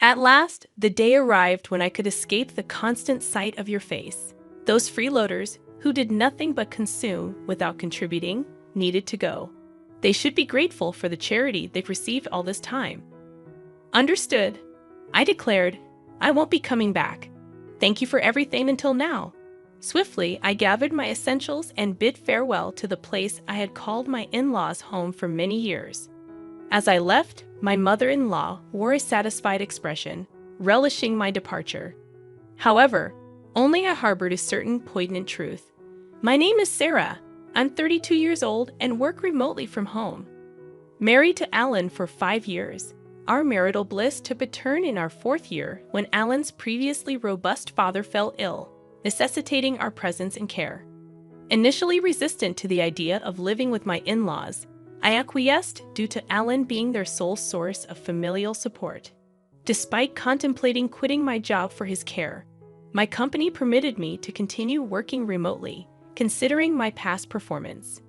At last, the day arrived when I could escape the constant sight of your face. Those freeloaders, who did nothing but consume without contributing, needed to go. They should be grateful for the charity they've received all this time. Understood, I declared. I won't be coming back. Thank you for everything until now. Swiftly, I gathered my essentials and bid farewell to the place I had called my in-laws' home for many years. As I left, my mother-in-law wore a satisfied expression, relishing my departure. However, only I harbored a certain poignant truth. My name is Sarah. I'm 32 years old and work remotely from home. Married to Alan for 5 years, our marital bliss took a turn in our 4th year when Alan's previously robust father fell ill, necessitating our presence and care. Initially resistant to the idea of living with my in-laws, I acquiesced due to Alan being their sole source of familial support. Despite contemplating quitting my job for his care, my company permitted me to continue working remotely, considering my past performance.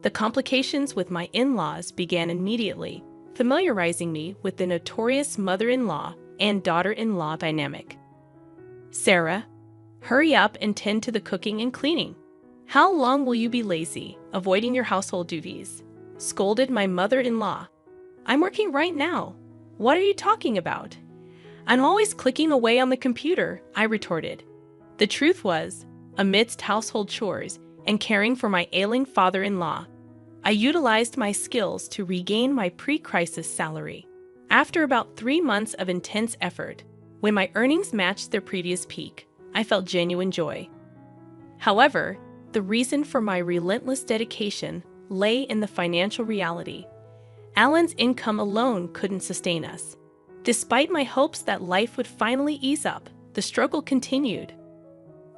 The complications with my in-laws began immediately, familiarizing me with the notorious mother-in-law and daughter-in-law dynamic. Sarah, hurry up and tend to the cooking and cleaning. How long will you be lazy, avoiding your household duties? Scolded my mother-in-law. I'm working right now. What are you talking about? I'm always clicking away on the computer, I retorted. The truth was, amidst household chores and caring for my ailing father-in-law, I utilized my skills to regain my pre-crisis salary. After about 3 months of intense effort, when my earnings matched their previous peak, I felt genuine joy. However, the reason for my relentless dedication lay in the financial reality. Alan's income alone couldn't sustain us. Despite my hopes that life would finally ease up, the struggle continued.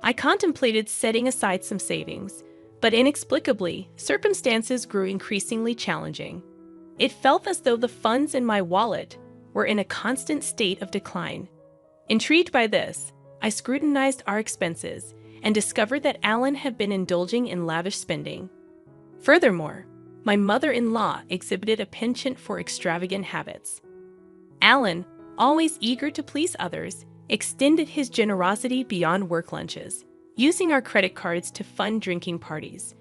I contemplated setting aside some savings, but inexplicably, circumstances grew increasingly challenging. It felt as though the funds in my wallet were in a constant state of decline. Intrigued by this, I scrutinized our expenses and discovered that Alan had been indulging in lavish spending. Furthermore, my mother-in-law exhibited a penchant for extravagant habits. Alan, always eager to please others, extended his generosity beyond work lunches, using our credit cards to fund drinking parties.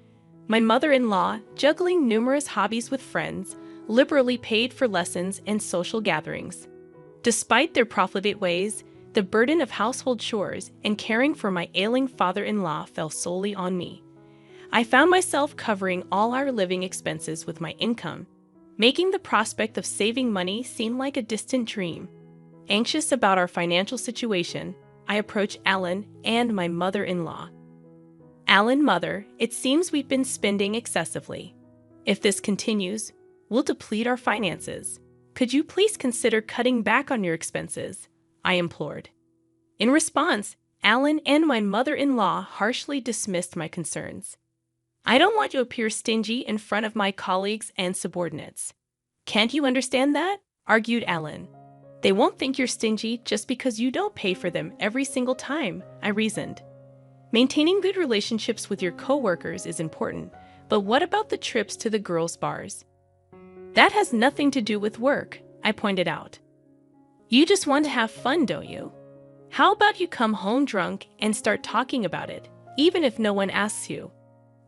My mother-in-law, juggling numerous hobbies with friends, liberally paid for lessons and social gatherings. Despite their profligate ways, the burden of household chores and caring for my ailing father-in-law fell solely on me. I found myself covering all our living expenses with my income, making the prospect of saving money seem like a distant dream. Anxious about our financial situation, I approached Alan and my mother-in-law. Alan, mother, it seems we've been spending excessively. If this continues, we'll deplete our finances. Could you please consider cutting back on your expenses? I implored. In response, Alan and my mother-in-law harshly dismissed my concerns. I don't want to appear stingy in front of my colleagues and subordinates. Can't you understand that? Argued Alan. They won't think you're stingy just because you don't pay for them every single time, I reasoned. Maintaining good relationships with your coworkers is important, but what about the trips to the girls' bars? That has nothing to do with work, I pointed out. You just want to have fun, don't you? How about you come home drunk and start talking about it, even if no one asks you?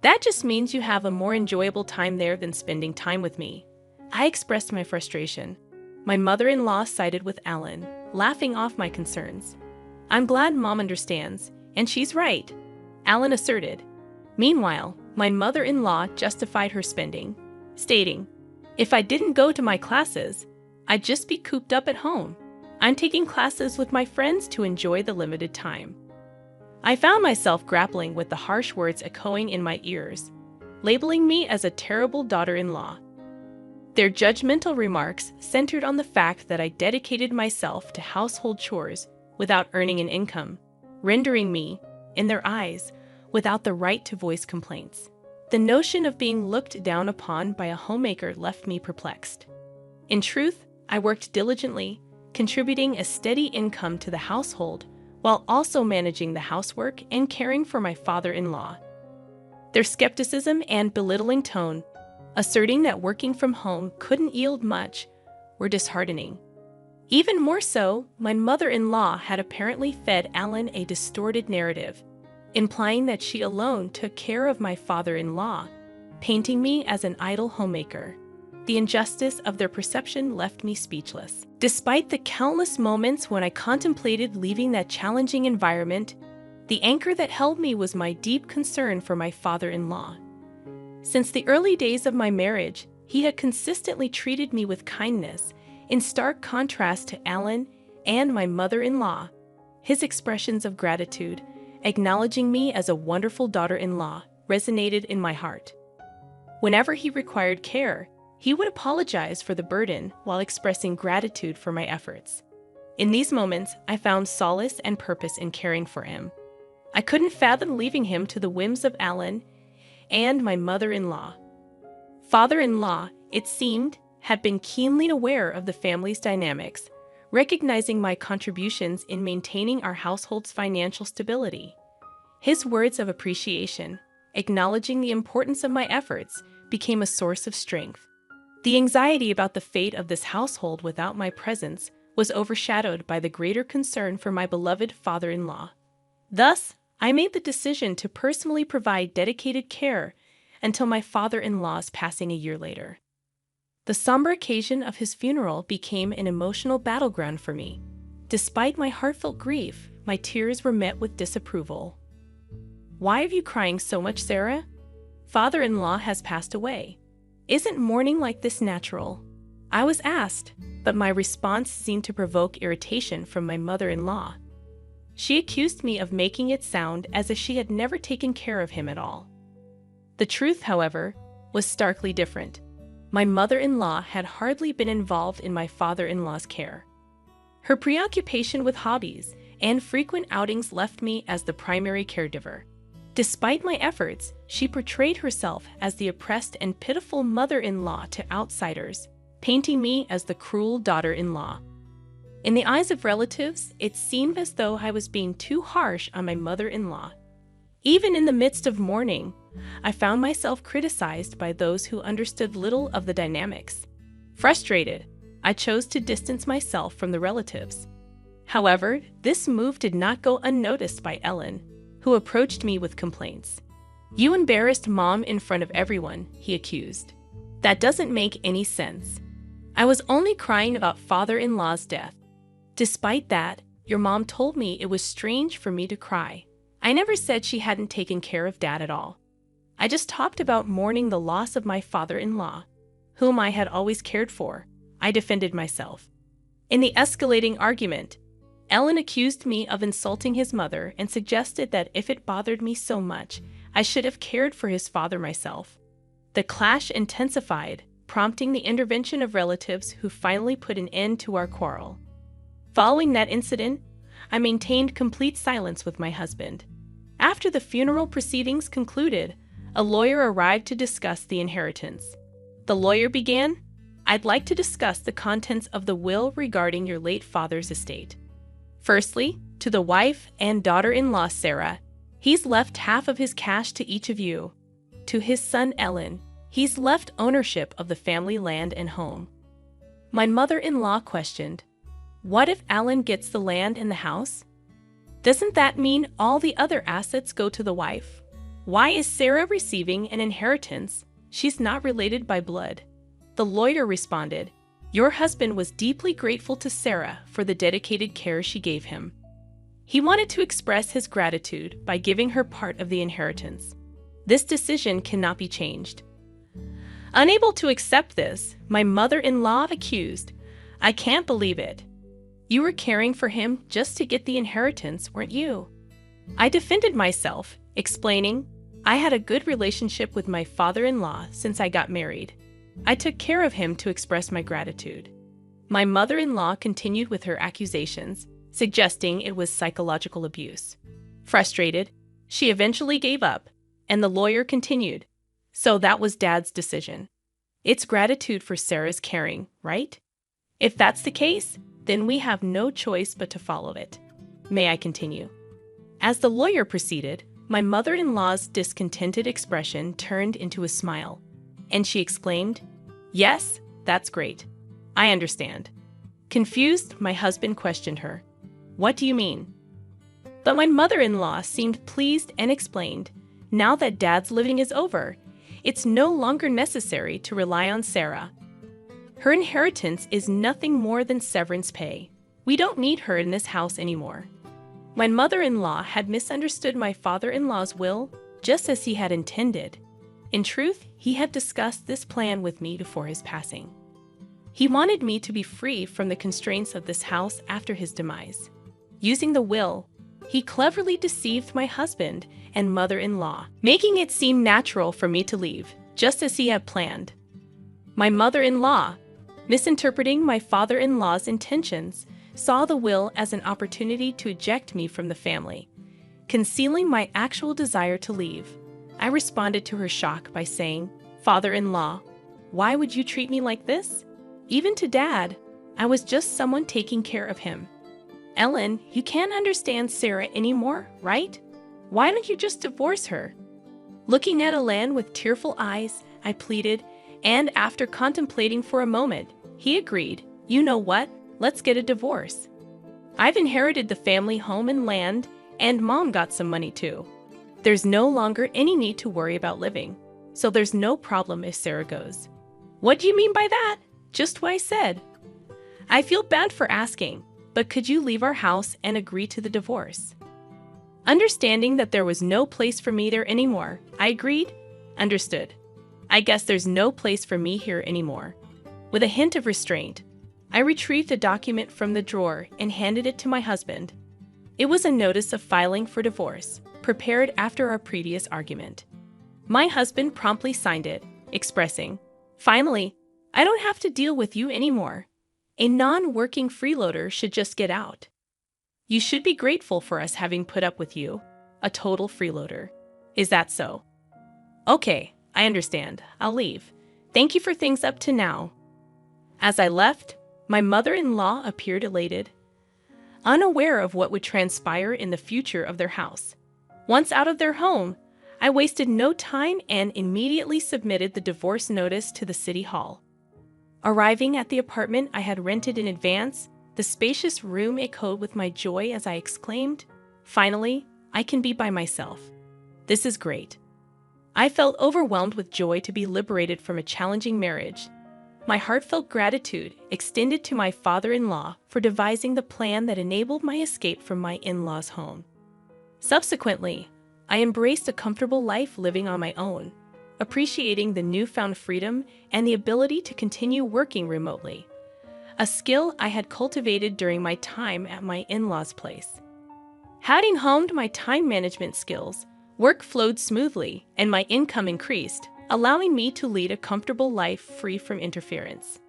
That just means you have a more enjoyable time there than spending time with me. I expressed my frustration. My mother-in-law sided with Alan, laughing off my concerns. I'm glad Mom understands, and she's right, Alan asserted. Meanwhile, my mother-in-law justified her spending, stating, if I didn't go to my classes, I'd just be cooped up at home. I'm taking classes with my friends to enjoy the limited time. I found myself grappling with the harsh words echoing in my ears, labeling me as a terrible daughter-in-law. Their judgmental remarks centered on the fact that I dedicated myself to household chores without earning an income, rendering me, in their eyes, without the right to voice complaints. The notion of being looked down upon by a homemaker left me perplexed. In truth, I worked diligently, contributing a steady income to the household while also managing the housework and caring for my father-in-law. Their skepticism and belittling tone, asserting that working from home couldn't yield much, were disheartening. Even more so, my mother-in-law had apparently fed Alan a distorted narrative, implying that she alone took care of my father-in-law, painting me as an idle homemaker. The injustice of their perception left me speechless. Despite the countless moments when I contemplated leaving that challenging environment, the anchor that held me was my deep concern for my father-in-law. Since the early days of my marriage, he had consistently treated me with kindness, in stark contrast to Alan and my mother-in-law. His expressions of gratitude, acknowledging me as a wonderful daughter-in-law, resonated in my heart. Whenever he required care, he would apologize for the burden while expressing gratitude for my efforts. In these moments, I found solace and purpose in caring for him. I couldn't fathom leaving him to the whims of Alan and my mother-in-law. Father-in-law, it seemed, had been keenly aware of the family's dynamics, recognizing my contributions in maintaining our household's financial stability. His words of appreciation, acknowledging the importance of my efforts, became a source of strength. The anxiety about the fate of this household without my presence was overshadowed by the greater concern for my beloved father-in-law. Thus, I made the decision to personally provide dedicated care until my father-in-law's passing a year later. The somber occasion of his funeral became an emotional battleground for me. Despite my heartfelt grief, my tears were met with disapproval. "Why are you crying so much, Sarah? Father-in-law has passed away. Isn't mourning like this natural?" I was asked, but my response seemed to provoke irritation from my mother-in-law. She accused me of making it sound as if she had never taken care of him at all. The truth, however, was starkly different. My mother-in-law had hardly been involved in my father-in-law's care. Her preoccupation with hobbies and frequent outings left me as the primary caregiver. Despite my efforts, she portrayed herself as the oppressed and pitiful mother-in-law to outsiders, painting me as the cruel daughter-in-law. In the eyes of relatives, it seemed as though I was being too harsh on my mother-in-law. Even in the midst of mourning, I found myself criticized by those who understood little of the dynamics. Frustrated, I chose to distance myself from the relatives. However, this move did not go unnoticed by Ellen, who approached me with complaints. "You embarrassed Mom in front of everyone," he accused. "That doesn't make any sense. I was only crying about father-in-law's death. Despite that, your mom told me it was strange for me to cry. I never said she hadn't taken care of Dad at all. I just talked about mourning the loss of my father-in-law, whom I had always cared for," I defended myself. In the escalating argument, Ellen accused me of insulting his mother and suggested that if it bothered me so much, I should have cared for his father myself. The clash intensified, prompting the intervention of relatives who finally put an end to our quarrel. Following that incident, I maintained complete silence with my husband. After the funeral proceedings concluded, a lawyer arrived to discuss the inheritance. The lawyer began, "I'd like to discuss the contents of the will regarding your late father's estate. Firstly, to the wife and daughter-in-law Sarah, he's left half of his cash to each of you. To his son Ellen, he's left ownership of the family land and home." My mother-in-law questioned, "What if Alan gets the land and the house? Doesn't that mean all the other assets go to the wife? Why is Sarah receiving an inheritance? She's not related by blood." The lawyer responded, "Your husband was deeply grateful to Sarah for the dedicated care she gave him. He wanted to express his gratitude by giving her part of the inheritance. This decision cannot be changed." Unable to accept this, my mother-in-law accused, "I can't believe it. You were caring for him just to get the inheritance, weren't you?" I defended myself, explaining, "I had a good relationship with my father-in-law since I got married. I took care of him to express my gratitude." My mother-in-law continued with her accusations, suggesting it was psychological abuse. Frustrated, she eventually gave up, and the lawyer continued, "So that was Dad's decision. It's gratitude for Sarah's caring, right? If that's the case, then we have no choice but to follow it. May I continue?" As the lawyer proceeded, my mother-in-law's discontented expression turned into a smile, and she exclaimed, "Yes, that's great. I understand. Confused, my husband questioned her. What do you mean? But my mother-in-law seemed pleased and explained, now that Dad's living is over, it's no longer necessary to rely on Sarah. Her inheritance is nothing more than severance pay. We don't need her in this house anymore. My mother-in-law had misunderstood my father-in-law's will, just as he had intended. In truth, he had discussed this plan with me before his passing. He wanted me to be free from the constraints of this house after his demise. Using the will, he cleverly deceived my husband and mother-in-law, making it seem natural for me to leave, just as he had planned. My mother-in-law, misinterpreting my father-in-law's intentions, saw the will as an opportunity to eject me from the family, concealing my actual desire to leave. I responded to her shock by saying, "Father-in-law, why would you treat me like this? Even to Dad, I was just someone taking care of him. Ellen, you can't understand Sarah anymore, right? Why don't you just divorce her?" Looking at Ellen with tearful eyes, I pleaded, and after contemplating for a moment, he agreed. You know what? Let's get a divorce. I've inherited the family home and land, and Mom got some money too. There's no longer any need to worry about living, so there's no problem if Sarah goes. What do you mean by that? Just what I said. I feel bad for asking, but could you leave our house and agree to the divorce? Understanding that there was no place for me there anymore, I agreed. Understood. I guess there's no place for me here anymore. With a hint of restraint, I retrieved a document from the drawer and handed it to my husband. It was a notice of filing for divorce, prepared after our previous argument. My husband promptly signed it, expressing, "Finally, I don't have to deal with you anymore. A non-working freeloader should just get out. You should be grateful for us having put up with you, a total freeloader. Is that so? Okay, I understand. I'll leave. Thank you for things up to now." As I left, my mother-in-law appeared elated, unaware of what would transpire in the future of their house. Once out of their home, I wasted no time and immediately submitted the divorce notice to the city hall. Arriving at the apartment I had rented in advance, the spacious room echoed with my joy as I exclaimed, "Finally, I can be by myself. This is great." I felt overwhelmed with joy to be liberated from a challenging marriage. My heartfelt gratitude extended to my father-in-law for devising the plan that enabled my escape from my in-laws' home. Subsequently, I embraced a comfortable life living on my own, appreciating the newfound freedom and the ability to continue working remotely, a skill I had cultivated during my time at my in-laws' place. Having honed my time management skills, work flowed smoothly and my income increased, allowing me to lead a comfortable life free from interference.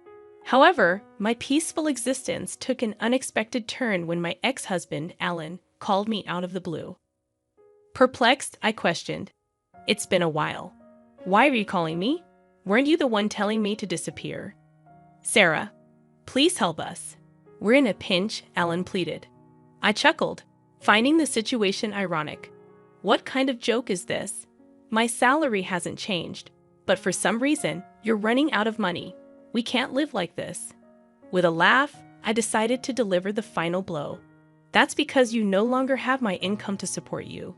However, my peaceful existence took an unexpected turn when my ex-husband, Alan, called me out of the blue. Perplexed, I questioned, "It's been a while. Why are you calling me? Weren't you the one telling me to disappear?" "Sarah, please help us. We're in a pinch," Alan pleaded. I chuckled, finding the situation ironic. What kind of joke is this? My salary hasn't changed, but for some reason, you're running out of money. We can't live like this. With a laugh, I decided to deliver the final blow. That's because you no longer have my income to support you.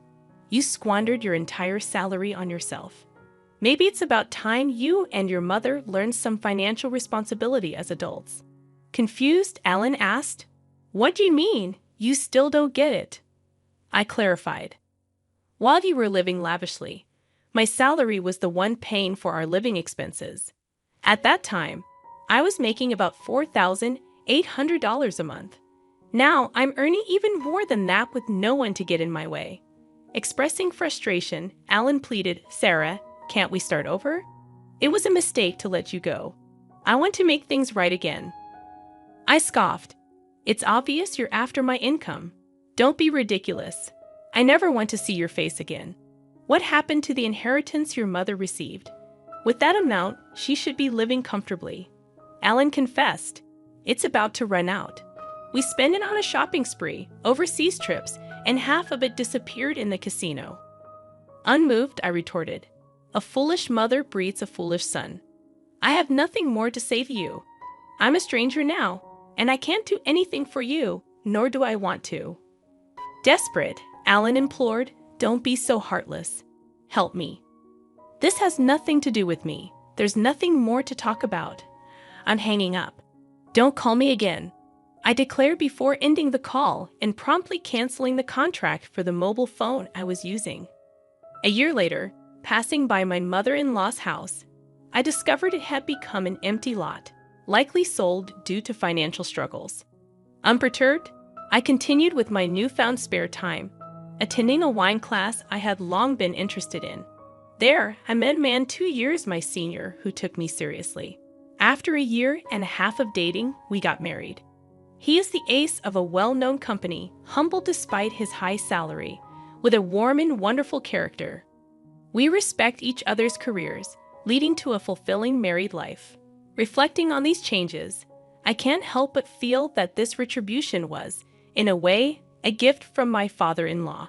You squandered your entire salary on yourself. Maybe it's about time you and your mother learned some financial responsibility as adults. Confused, Alan asked, "What do you mean? You still don't get it?" I clarified. While you were living lavishly, my salary was the one paying for our living expenses. At that time, I was making about $4,800 a month. Now I'm earning even more than that with no one to get in my way. Expressing frustration, Alan pleaded, "Sarah, can't we start over? It was a mistake to let you go. I want to make things right again." I scoffed. "It's obvious you're after my income. Don't be ridiculous. I never want to see your face again. What happened to the inheritance your mother received? With that amount, she should be living comfortably." Alan confessed, "It's about to run out. We spend it on a shopping spree, overseas trips, and half of it disappeared in the casino." Unmoved, I retorted, "A foolish mother breeds a foolish son. I have nothing more to say to you. I'm a stranger now. and I can't do anything for you, nor do I want to." Desperate, Alan implored, "Don't be so heartless. Help me. This has nothing to do with me. There's nothing more to talk about." I'm hanging up. "Don't call me again," I declared before ending the call and promptly canceling the contract for the mobile phone I was using. A year later, passing by my mother-in-law's house, I discovered it had become an empty lot, likely sold due to financial struggles. Unperturbed, I continued with my newfound spare time, attending a wine class I had long been interested in. There, I met a man 2 years my senior who took me seriously. After a year and a half of dating, we got married. He is the ace of a well-known company, humble despite his high salary, with a warm and wonderful character. We respect each other's careers, leading to a fulfilling married life. Reflecting on these changes, I can't help but feel that this retribution was, in a way, a gift from my father-in-law.